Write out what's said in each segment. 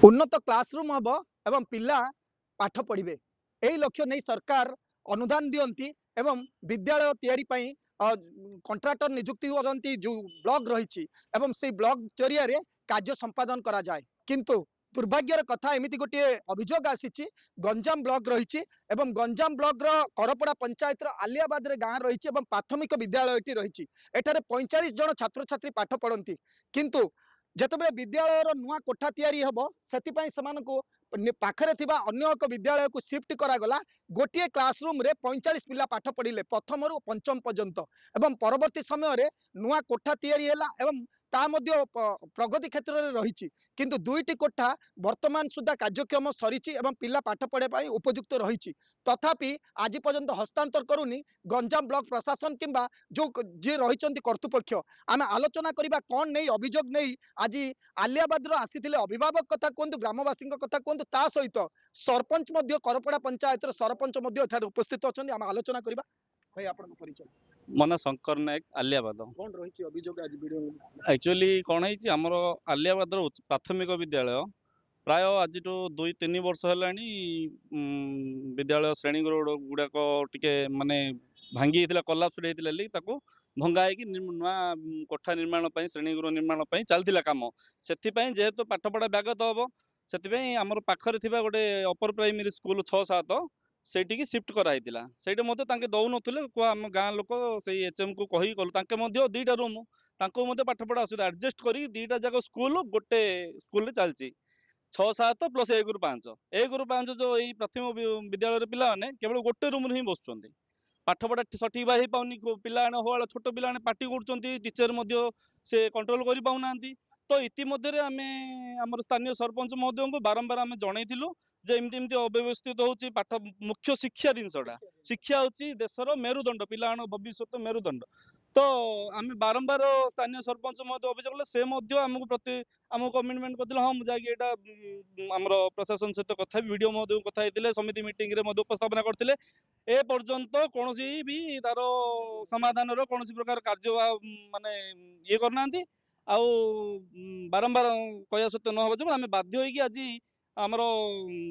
उन्नत क्लासरूम हम एवं पिला पाठ पढ़े यही लक्ष्य नहीं सरकार अनुदान दियंती एवं विद्यालय तैयारी कंट्राक्टर नियुक्ति करती जो ब्लॉक रही से ब्लॉक जरिया रे कार्य संपादन करा जाए किंतु दुर्भाग्यर कथा एमती गोटे अभियोग आसी गंजाम ब्लॉक रही गंजाम ब्लॉक करपड़ा पंचायत आलियाबाद गाँ रही प्राथमिक विद्यालय रही एठारे 45 जन छात्र छात्री पाठ पढ़ती किंतु जितेबाला विद्यालय नुआ कोठा तैयारी हम से पाखरे थिबा अन्य एक विद्यालय को शिफ्ट करागला गोटे क्लासरूम रे 45 पिला पाठ पढ़िले प्रथम रु पंचम पर्यंत एवं परवर्ती समय नुआ कोठा तैयारी हैला एवं ता मध्य प्रगति क्षेत्र में रही किंतु दुईटी कोठा वर्तमान सुधा कार्यक्षम सरी पिला पाठ पढ़ा उपयुक्त रही तथापि आज पर्यंत हस्तांतर करूनी गंजाम ब्लॉक प्रशासन किंबा जो जी रही कर्तृपक्ष आम आलोचना करवा कौन नहीं अभियोग नहीं आज आलियाबाद आसी अभिभावक कथा कहतु ग्रामवासी कथा कहतु ता सहित सरपंच करपड़ा पंचायत सरपंच उपस्थित अच्छा आम आलोचना करवा भाई आपन परिचय मन शंकर नायक आलियाबाद कौन रही अभियोग आज वीडियो एक्चुअली कौन है आमर आलियाबाद प्राथमिक विद्यालय प्राय आज 2-3 वर्ष है विद्यालय श्रेणी गुड़ाक टिके माने भांगी कलाप्स होता भंगा नुआ कोठा निर्माण श्रेणीगृह निर्माण चलता कम से जेहेतु पाठपढ़ा व्यागत हम से आमर पाखरे थिबा गोटे अपर प्राइमरी स्कूल 6-7 सेठी शिफ्ट कराइला सेठी मते तांके दउ नथुले को हम गां लोक से एचएम को कहि गल तांके मध्य दुईटा रूम तांको मते पाठ पढ़ा असुविधा एडजस्ट करी दुईटा जाक स्कूल गोटे स्कूल रे चलची 6-7 प्लस 1-5 1-5 जो एई प्रथम विद्यालय रे पिला माने केवल गोटे रूम रे ही बसुचंती पाठ पढ़ा सठिक भाई पाउनी पिला होवाला छोट पिला पार्टी करछंती टीचर मध्य से कंट्रोल करि पाउनांती तो इति मध्य आमे हमर स्थानीय सरपंच महोदय को बारंबार आमे जणैथिलु जे एमती एमती अव्यवस्थित होची पाठ मुख्य शिक्षा जिनसटा शिक्षा होची देशर मेरुदंड पिला भविष्य मेरुदंड तो आम बारंबार स्थानीय सरपंच महोदय अभियोग कले से मध्य आमको प्रति आमको कमिटमेंट करथिले हां जाके एटा हमर प्रशासन सहित कथा वीडियो महोदय कथा हेतिले समिति मीटिंग रे मध्य उपस्थापना करथिले ए पर्यंत कोनोसी भी तार समाधान रो कोनोसी प्रकार कार्य माने ये करनांती आउ बारंबार कया सत्य न होबा जो आम बाध्य होई कि आज आमर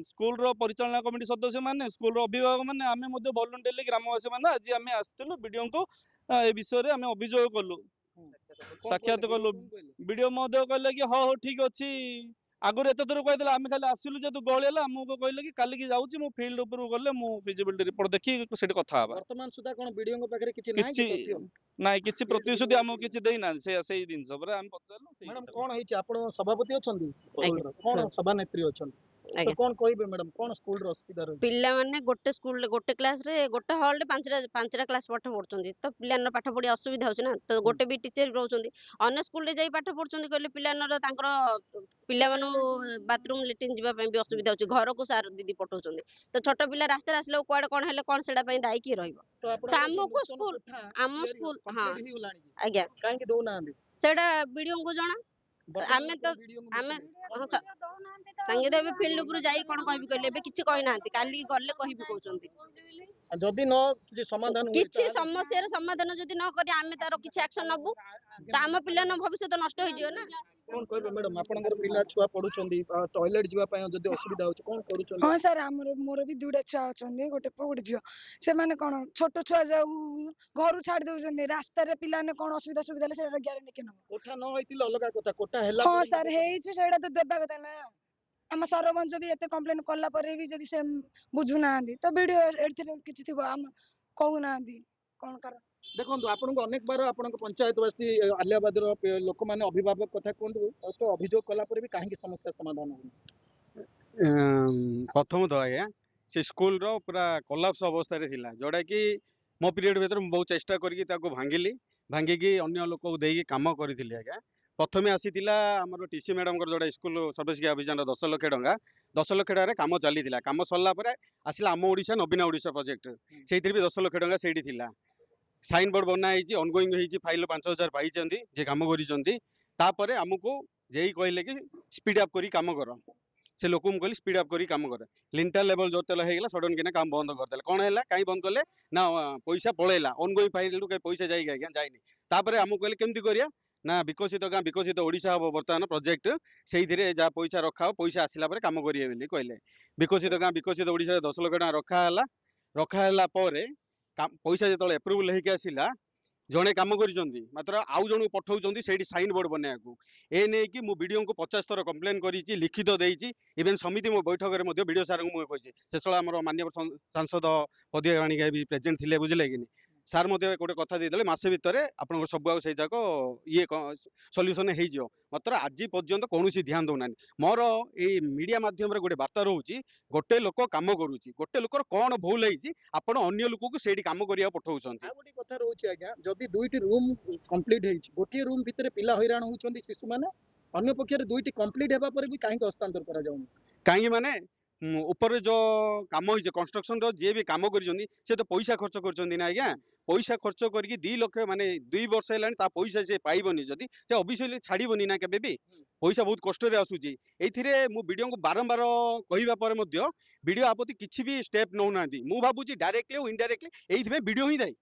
स्कूल रो परिचालना कमिटी सदस्य माने स्कूल रो अभिभावक माने आमे मध्य वॉलंटियरली ग्रामवासी माने आज आमे आस्तिलु वीडियो को ए विषय रे आमे अभियोग कलु साक्षात कलु वीडियो महोदय कहले कि हो ठीक अछि आगुर एते दूर कहले आमे खाली आसिलु जेतु गळेला हमको कहले कि काली की जाउची मु फील्ड ऊपर गले मु फिजिबिलिटी रिपोर्ट देखि सेठी कथा हबा वर्तमान सुधा कोन वीडियो को पाखरे किछि नाही कि नाही किछि प्रतिश्रुति हमको किछि देई ना से दिन सब रे हम पचलु मैडम कोन होइछि आपण सभापति अछंती कोन सभा नेत्री अछंती तो कौन कहबे मैडम कौन स्कूल रो असुविधा रही पिल्ला माने गोटे स्कूल गोटे क्लास रे गोटे हॉल रे पांचटा क्लास पाठ पढुचंदी तो पिल्ला पाठ पढी असुविधा होछ ना तो गोटे भी टीचर रहउचंदी अन्य स्कूल रे जाई पाठ पढुचंदी कहले पिल्ला तांकर पिल्ला मानु बाथरूम लेट्रिन जीवा पय भी असुविधा होछ घर को सार दीदी पठौचंदी तो छोट पिल्ला रास्ता रे आसले कोड कोन हेले कोन सेडा पय दाई की रहइबो तो हमको स्कूल हम स्कूल हां आज्ञा काहे कि दो ना सेडा वीडियो को जणा आमे तो आमे संगे देबे फील्ड ऊपर जाई कोन कहबी कहले बे किछि कहि नांती काली गल्ले कहबी कहउचंती जदी न जे समाधान किछि समस्या रे समाधान जदी न करी आमे तारो किछि एक्शन नबु त हम पिल्ला न भविष्य तो नष्ट होई जियो ना कोन कहबे मैडम आपनकर पिल्ला छुआ पढुचंदी टॉयलेट जीवा पय जदी असुविधा होछ कोन करूचंदी हां सर हमर मोर भी दुडा छुआ अछंदी गोटे पगड जियो से माने कोन छोट छुआ जाऊ घर छाड़ देउचंदी रास्ता रे पिल्ला ने कोन असुविधा सुविधा ले सेरा ग्यारंटी के न कोठा न होइतिल अलगा कोठा कोठा हैला हां सर हेइछ सेडा तो देबा कथा ना हम सरपंच भी एते कंप्लेन करला पर भी जदी से बुझु ना आंदी तो वीडियो एथिरे किछि थिबो हम कहू ना आंदी कोन कर देखो आपन को अनेक बार आपन को पंचायतवासी आलियाबाद रो लोक माने अभिभावक कथा कोंदु तो अभियोग कला पर भी काहे की समस्या समाधान हो प्रथम तो आज्ञा से स्कूल रो पूरा कोलाप्स अवस्था रे थिला जोडा कि मो पीरियड भीतर बहुत चेष्टा करके ताको भांगिली भांगिकी अन्य लोक को देई काम करथिली आज्ञा प्रथमे आसीथिला हमर टीसी मैडम कर जोडा स्कूल सर्वशिक्षा अभियान 10 लाख टंका 10 लाख रे काम चलीथिला काम सरला परे आसिला हम ओडिसा नवीन ओडिसा प्रोजेक्ट सेइतिर भी 10 लाख टंका सेठी थिला साइन बोर्ड बना है ऑनगोइंग है फाइल 5000 पाई जे काम करी तापर आमको जेई कहले कि स्पीड अप करी काम कर से लोक कहली स्पीड अप करी काम कर लिंटर लेवल जो तेल होगा सडन किना काम बंद करदे कौन है कहीं बंद कले ना पैसा पलैला ऑनगोइंग फाइल पैसा जाइए आज्ञा जाइनी तापर आमको कहले केमती करिया ନା ବିକଶିତ ଗାଁ ବିକଶିତ ଓଡ଼ିଶା ହବ ବର୍ତ୍ତମାନ ପ୍ରୋଜେକ୍ଟ ସେଇଥିରେ ଯାହା ପଇସା ରଖା ହବ ପଇସା ଆସିଲା ପରେ କାମ କରିବେ ବୋଲି କହିଲେ। ବିକଶିତ ଗାଁ ବିକଶିତ ଓଡ଼ିଶାରେ 10 ଲକ୍ଷ ଟଙ୍କା ରଖା ହେଲା ପରେ ପଇସା ଯେତେବେଳେ ଏପ୍ରୁଭଲ ହେଇକି ଆସିଲା ଜଣେ କାମ କରିଛନ୍ତି ମାତ୍ର ଆଉ ଜଣକୁ ପଠଉଛନ୍ତି ସେଇଠି ସାଇନ୍ ବୋର୍ଡ ବନେଇବାକୁ। ଏ ନେଇକି ମୁଁ ବିଡିଓଙ୍କୁ 50 ଥର କମ୍ପ୍ଲେନ୍ କରିଛି, ଲିଖିତ ଦେଇଛି। ଇଭେନ୍ ସମିତି ମୋ ବୈଠକରେ ମଧ୍ୟ ବିଡିଓ ସାର୍ଙ୍କୁ ମୁଁ କହିଛି। ଶେଷବେଳେ ଆମର ମାନ୍ୟ ସାଂସଦ ପଦିଆ ବାଣିକା ବି ପ୍ରେଜେଣ୍ଟ ଥିଲେ, ବୁଝିଲେ କି ସାର୍ ମଧ୍ୟ ଗୋଟେ କଥା ଦେଇଦେଲେ ମାସେ ଭିତରେ ଆପଣଙ୍କର ସବୁ ଆଉ ସେଇ ଯାକ ଇଏ ସଲ୍ୟୁସନ ହେଇଯିବ। ମାତ୍ର ଆଜି ପର୍ଯ୍ୟନ୍ତ କୌଣସି ଧ୍ୟାନ ଦଉନାହାନ୍ତି। ମୋର ଏଇ ମିଡିଆ ମାଧ୍ୟମରେ ଗୋଟେ ବାର୍ତ୍ତା ରହୁଛି, ଗୋଟେ ଲୋକ କାମ କରୁଛି, ଗୋଟେ ଲୋକର କଣ ଭୁଲ ହେଇଛି ଆପଣ ଅନ୍ୟ ଲୋକକୁ ସେଇଠି କାମ କରିବାକୁ ପଠଉଛନ୍ତି। ଆଉ ଗୋଟେ କଥା ରହୁଛି ଆଜ୍ଞା, ଯଦି 2ଟି ରୁମ୍ କମ୍ପ୍ଲିଟ ହେଇଛି, ଗୋଟିଏ ରୁମ୍ ଭିତରେ ପିଲା ହଇରାଣ ହଉଛନ୍ତି ଶିଶୁମାନେ, ଅନ୍ୟ ପକ୍ଷରେ 2ଟି କମ୍ପ୍ଲିଟ ହେବା ପରେ ବି କାହିଁକି ହସ୍ତାନ୍ତର କରାଯାଉନି? କାହିଁକି ମାନେ ଉପରେ ଯୋଉ କାମ ହେଇଛି କନଷ୍ଟ୍ରକ୍ସନ ର ଯିଏ ବି କାମ କରିଛନ୍ତି ସେ ତ ପଇସା ଖର୍ଚ୍ଚ କରିଛନ୍ତି ନା ଆଜ୍ଞା। ପଇସା ଖର୍ଚ୍ଚ କରିକି 2 ଲକ୍ଷ ମାନେ 2 ବର୍ଷ ହେଲାଣି ତା ପଇସା ସେ ପାଇବନି ଯଦି ସେ ଅବଶ୍ୟ ଛାଡିବନି ନା କେବେ ବି। ପଇସା ବହୁତ କଷ୍ଟରେ ଆସୁଛି। ଏଇଥିରେ ମୁଁ ବିଡିଓଙ୍କୁ ବାରମ୍ବାର କହିବା ପରେ ମଧ୍ୟ ବିଡିଓ ଆପତ୍ତି କିଛି ବି ଷ୍ଟେପ ନଉନାହାନ୍ତି। ମୁଁ ଭାବୁଛି ଡାଇରେକ୍ଟଲି ଆଉ ଇନଡାଇରେକ୍ଟଲି ଏଇଥିପାଇଁ ବିଡିଓ ହିଁ ଦାୟୀ।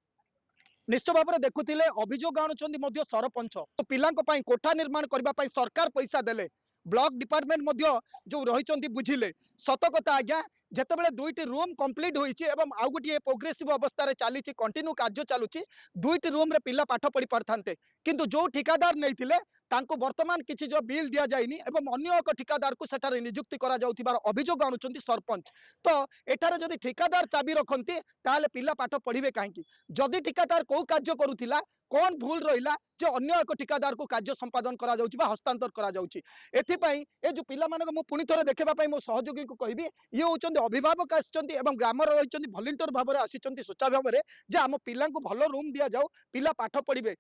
ନିଶ୍ଚୟ ଭାବରେ ଦେଖୁଥିଲେ ଅଭିଯୋଗ ଆଣୁଛନ୍ତି ମଧ୍ୟ ସରପଞ୍ଚ। ପିଲାଙ୍କ ପାଇଁ କୋଠା ନିର୍ମାଣ କରିବା ପାଇଁ ସରକାର ପଇସା ଦେଲେ, ବ୍ଲକ ଡିପାର୍ଟମେଣ୍ଟ ମଧ୍ୟ ଯୋଉ ରହିଛନ୍ତି ବୁଝିଲେ। ସତ କଥା ଆଜ୍ଞା, ଯେତେବେଳେ 2ଟି ରୁମ୍ କମ୍ପ୍ଲିଟ ହୋଇଛି ଏବଂ ଆଉ ଗୋଟିଏ ପ୍ରୋଗ୍ରେସିଭ ଅବସ୍ଥାରେ ଚାଲିଛି, କଣ୍ଟିନ୍ୟू କାର୍ଯ୍ୟ ଚାଲୁଛି, 2ଟି ରୁମ୍ରେ ପିଲା ପାଠ ପଢି ପାରିଥାନ୍ତେ। କିନ୍ତୁ ଯୋଉ ଠିକାଦାର ନେଇଥିଲେ ତାଙ୍କୁ ବର୍ତ୍ତମାନ କିଛି ଯୋଉ ବିଲ୍ ଦିଆଯାଇନି ଏବଂ ଅନ୍ୟ ଏକ ଠିକାଦାରକୁ ସେଠାରେ ନିଯୁକ୍ତି କରାଯାଉଥିବାର ଅଭିଯୋଗ ଆଣୁଛନ୍ତି ସରପଞ୍ଚ। ତ ଏଠାରେ ଯଦି ଠିକାଦାର ଚାବି ରଖନ୍ତି ତାହେଲେ ପିଲା ପାଠ ପଢିବେ କାହିଁକି? ଯଦି ଠିକାଦାର କୋଉ କାର୍ଯ୍ୟ କରୁଥିଲା, କଣ ଭୁଲ ରହିଲା ଯେ ଅନ୍ୟ ଏକ ଠିକାଦାରକୁ କାର୍ଯ୍ୟ ସମ୍ପାଦନ କରାଯାଉଛି ବା ହସ୍ତାନ୍ତର କରାଯାଉଛି? ଏଥିପାଇଁ ଏ ଯୋଉ ପିଲାମାନଙ୍କୁ ମୁଁ ପୁଣି ଥରେ ଦେଖିବା ପାଇଁ ମୋ ସହଯୋଗୀଙ୍କୁ କହିବି, ଇଏ ହଉଛନ୍ତି ଅଭିଭାବକ ଆସିଛନ୍ତି ଏବଂ ଗ୍ରାମରେ ରହିଛନ୍ତି ଭଲେଣ୍ଟିୟର ଭାବରେ ଆସିଛନ୍ତି ସ୍ୱଚ୍ଛା ଭାବରେ, ଯେ ଆମ ପିଲାଙ୍କୁ ଭଲ ରୁମ୍ ଦିଆଯାଉ, ପିଲା ପାଠ ପଢିବେ,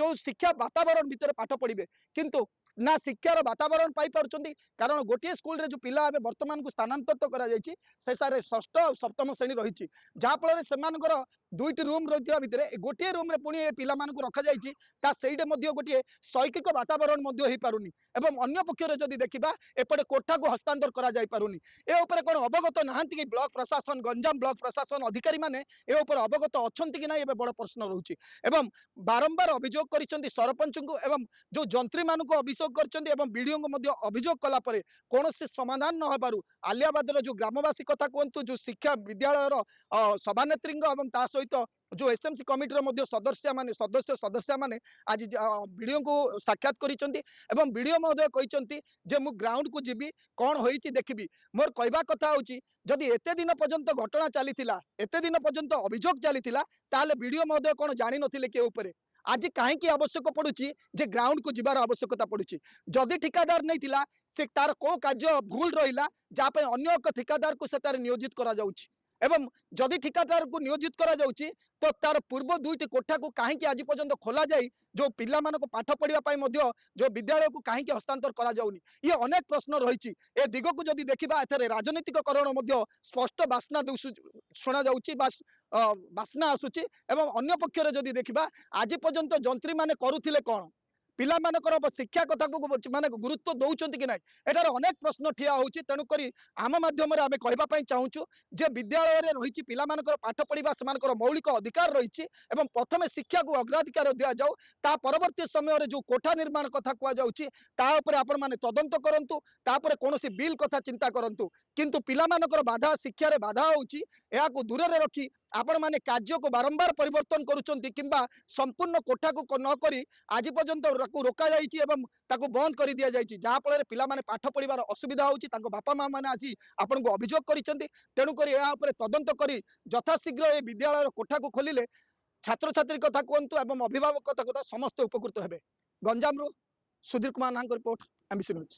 ଯୋଉ ଶିକ୍ଷା ବାତାବରଣ ଭିତରେ ପାଠ ପଢିବେ। କିନ୍ତୁ ନା ଶିକ୍ଷାର ବାତାବରଣ ପାଇପାରୁଛନ୍ତି, କାରଣ ଗୋଟିଏ ସ୍କୁଲରେ ଯୋଉ ପିଲା ଏବେ ବର୍ତ୍ତମାନକୁ ସ୍ଥାନାନ୍ତରିତ କରାଯାଇଛି ସେଠାରେ 6ଠ ଆଉ 7ମ ଶ୍ରେଣୀ ରହିଛି, ଯାହାଫଳରେ ସେମାନଙ୍କର 2ଟି ରୁମ୍ ରହିଥିବା ଭିତରେ ଗୋଟିଏ ରୁମ୍ରେ ପୁଣି ଏ ପିଲାମାନଙ୍କୁ ରଖାଯାଇଛି, ତା ସେଇଟା ମଧ୍ୟ ଗୋଟିଏ ଶୈକ୍ଷିକ ବାତାବରଣ ମଧ୍ୟ ହେଇପାରୁନି। ଏବଂ ଅନ୍ୟ ପକ୍ଷରେ ଯଦି ଦେଖିବା ଏପଟେ କୋଠାକୁ ହସ୍ତାନ୍ତର କରାଯାଇପାରୁନି। ଏ ଉପରେ କ'ଣ ଅବଗତ ନାହାନ୍ତି କି ବ୍ଲକ ପ୍ରଶାସନ, ଗଞ୍ଜାମ ବ୍ଲକ ପ୍ରଶାସନ ଅଧିକାରୀ ମାନେ ଏ ଉପରେ ଅବଗତ ଅଛନ୍ତି କି ନାହିଁ ଏବେ ବଡ଼ ପ୍ରଶ୍ନ ରହୁଛି। ଏବଂ ବାରମ୍ବାର ଅଭିଯୋଗ କରିଛନ୍ତି ସରପଞ୍ଚଙ୍କୁ ଏବଂ ଯୋଉ ଯନ୍ତ୍ରୀମାନଙ୍କୁ ଅଭିଯୋଗ କରିଛନ୍ତି ଏବଂ ବିଡିଓଙ୍କୁ ମଧ୍ୟ ଅଭିଯୋଗ କଲା ପରେ କୌଣସି ସମାଧାନ ନ ହେବାରୁ ଆଲିଆବାଦର ଯୋଉ ଗ୍ରାମବାସୀ କଥା କୁହନ୍ତୁ, ଯୋଉ ଶିକ୍ଷା ବିଦ୍ୟାଳୟର ସଭାନେତ୍ରୀଙ୍କ ଏବଂ ତା ସହିତ ଯୋଉ ଏସଏମସି କମିଟିର ମଧ୍ୟ ସଦସ୍ୟ ମାନେ ଆଜି ବିଡିଓଙ୍କୁ ସାକ୍ଷାତ କରିଛନ୍ତି ଏବଂ ବିଡିଓ ମହୋଦୟ କହିଛନ୍ତି ଯେ ମୁଁ ଗ୍ରାଉଣ୍ଡକୁ ଯିବି, କଣ ହୋଇଛି ଦେଖିବି। ମୋର କହିବା କଥା ହଉଛି, ଯଦି ଏତେ ଦିନ ପର୍ଯ୍ୟନ୍ତ ଘଟଣା ଚାଲିଥିଲା, ଏତେ ଦିନ ପର୍ଯ୍ୟନ୍ତ ଅଭିଯୋଗ ଚାଲିଥିଲା, ତାହେଲେ ବିଡିଓ ମହୋଦୟ କଣ ଜାଣିନଥିଲେ କେ ଉପରେ? ଆଜି କାହିଁକି ଆବଶ୍ୟକ ପଡୁଛି ଯେ ଗ୍ରାଉଣ୍ଡକୁ ଯିବାର ଆବଶ୍ୟକତା ପଡୁଛି? ଯଦି ଠିକାଦାର ନେଇଥିଲା ସେ ତାର କୋଉ କାର୍ଯ୍ୟ ଭୁଲ ରହିଲା ଯାହା ପାଇଁ ଅନ୍ୟ ଏକ ଠିକାଦାରକୁ ସେଠାରେ ନିୟୋଜିତ କରାଯାଉଛି? ଏବଂ ଯଦି ଠିକାଦାରକୁ ନିୟୋଜିତ କରାଯାଉଛି ତ ତାର ପୂର୍ବ 2ଟି କୋଠାକୁ କାହିଁକି ଆଜି ପର୍ଯ୍ୟନ୍ତ ଖୋଲା ଯାଇ ଯୋଉ ପିଲାମାନଙ୍କୁ ପାଠ ପଢିବା ପାଇଁ ମଧ୍ୟ ଯୋଉ ବିଦ୍ୟାଳୟକୁ କାହିଁକି ହସ୍ତାନ୍ତର କରାଯାଉନି? ଇଏ ଅନେକ ପ୍ରଶ୍ନ ରହିଛି। ଏ ଦିଗକୁ ଯଦି ଦେଖିବା ଏଠାରେ ରାଜନୈତିକକରଣ ମଧ୍ୟ ସ୍ପଷ୍ଟ ବାସ୍ନା ଶୁଣା ଯାଉଛି ବା ବାସ୍ନା ଆସୁଛି। ଏବଂ ଅନ୍ୟ ପକ୍ଷରେ ଯଦି ଦେଖିବା ଆଜି ପର୍ଯ୍ୟନ୍ତ ଯନ୍ତ୍ରୀ ମାନେ କରୁଥିଲେ କଣ? ପିଲାମାନଙ୍କର ଶିକ୍ଷା କଥାକୁ ମାନେ ଗୁରୁତ୍ୱ ଦଉଛନ୍ତି କି ନାହିଁ? ଏଠାରେ ଅନେକ ପ୍ରଶ୍ନ ଠିଆ ହଉଛି। ତେଣୁକରି ଆମ ମାଧ୍ୟମରେ ଆମେ କହିବା ପାଇଁ ଚାହୁଁଛୁ ଯେ ବିଦ୍ୟାଳୟରେ ରହିଛି ପିଲାମାନଙ୍କର ପାଠ ପଢିବା ସେମାନଙ୍କର ମୌଳିକ ଅଧିକାର ରହିଛି ଏବଂ ପ୍ରଥମେ ଶିକ୍ଷାକୁ ଅଗ୍ରାଧିକାର ଦିଆଯାଉ। ତା ପରବର୍ତ୍ତୀ ସମୟରେ ଯୋଉ କୋଠା ନିର୍ମାଣ କଥା କୁହାଯାଉଛି ତା ଉପରେ ଆପଣମାନେ ତଦନ୍ତ କରନ୍ତୁ, ତାପରେ କୌଣସି ବିଲ୍ କଥା ଚିନ୍ତା କରନ୍ତୁ। କିନ୍ତୁ ପିଲାମାନଙ୍କର ବାଧା, ଶିକ୍ଷାରେ ବାଧା ହଉଛି, ଏହାକୁ ଦୂରରେ ରଖି ଆପଣମାନେ କାର୍ଯ୍ୟକୁ ବାରମ୍ବାର ପରିବର୍ତ୍ତନ କରୁଛନ୍ତି କିମ୍ବା ସମ୍ପୂର୍ଣ୍ଣ କୋଠାକୁ ନ କରି ଆଜି ପର୍ଯ୍ୟନ୍ତ ରୋକାଯାଇଛି ଏବଂ ତାକୁ ବନ୍ଦ କରି ଦିଆଯାଇଛି, ଯାହାଫଳରେ ପିଲାମାନେ ପାଠ ପଢିବାର ଅସୁବିଧା ହଉଛି। ତାଙ୍କ ବାପା ମା ମାନେ ଆସି ଆପଣଙ୍କୁ ଅଭିଯୋଗ କରିଛନ୍ତି। ତେଣୁକରି ଏହା ଉପରେ ତଦନ୍ତ କରି ଯଥାଶୀଘ୍ର ଏ ବିଦ୍ୟାଳୟର କୋଠାକୁ ଖୋଲିଲେ ଛାତ୍ରଛାତ୍ରୀ କଥା କୁହନ୍ତୁ ଏବଂ ଅଭିଭାବକ କଥା ସମସ୍ତେ ଉପକୃତ ହେବେ। ଗଞ୍ଜାମରୁ ସୁଧୀର କୁମାର ନାହାଙ୍କ ରିପୋର୍ଟ, MBC ନ୍ୟୁଜ୍।